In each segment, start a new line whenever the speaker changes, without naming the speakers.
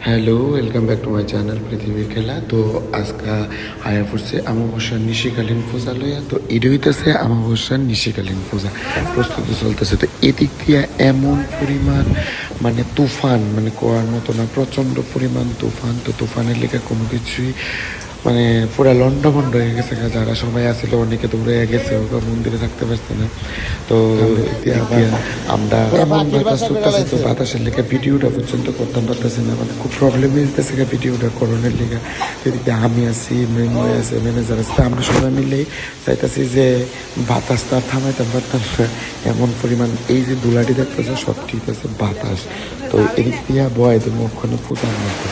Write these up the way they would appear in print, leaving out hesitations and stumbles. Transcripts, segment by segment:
Hello, welcome back to my channel পৃথিবীর খেলা। তো আজকে আয়া পড়ছে আমাবস্যার নিশিকালীন পূজা লইয়া। তো এটা হইতেছে আমাবস্যার নিশিকালীন পূজা প্রস্তুতি চলতেছে। তো এদিক দিয়ে এমন পরিমাণ মানে তুফান, মানে কোয়ার মতো না, প্রচণ্ড পরিমাণ তুফান। তো তুফানের লেগে কোনো কিছুই মানে পুরা লন্ডভন্ড হয়ে গেছে। যারা সবাই আসছিল অনেকে দৌড়ে গেছে, ওরা মন্দিরে থাকতে পারছে না। তো আবার আমরা এমন বাতাস চলতেছে, তো বাতাসের লেগে ভিডিওটা পর্যন্ত করতাম পারতেছি না, মানে খুব প্রবলেম হয়েছে ভিডিওটা করণের লেগে। এদিকে আমি আছি, মৃন্ময় আছে, ম্যানেজার আছে, আমরা সবাই মিলেই চাইতেছি যে বাতাসটা থামাইতাম পারতাম না, এমন পরিমাণ। এই যে দুলাটি দেখতেছে সব ঠিক আছে, বাতাস। তো এদিক দিয়ে বয় তুমি ওখানে পূজার মতো,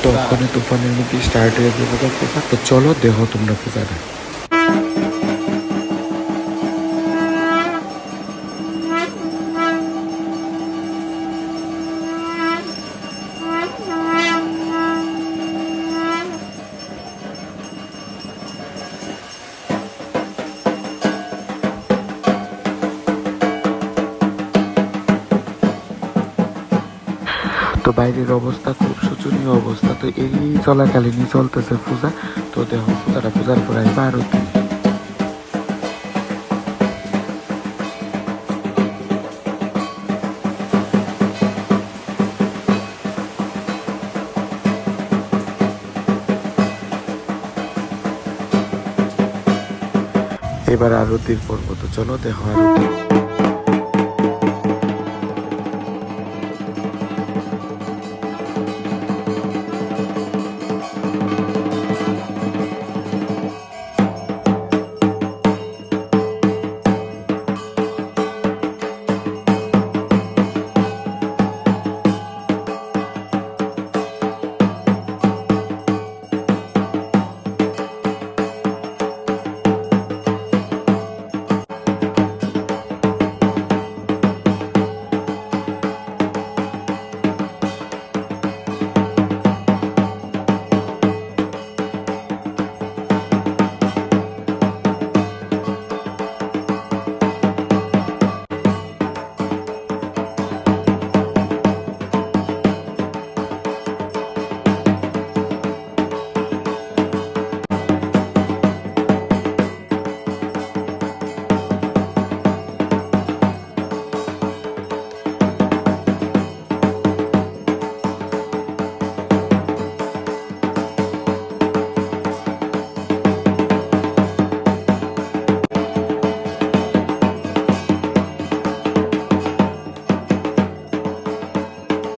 তো ওখানে তুফানের মধ্যে স্টার্ট হয়ে যাবে পূজা। তো চলো দেহ তোমরা পূজাটা। তো বাইরের অবস্থা খুব শোচনীয় অবস্থা। তো এই চলাকালীনই চলতেছে পূজা। তো দেখো পূজার পর আইবা আরতি। এবার আরতির পর্ব। তো চলো দেখো আরতি।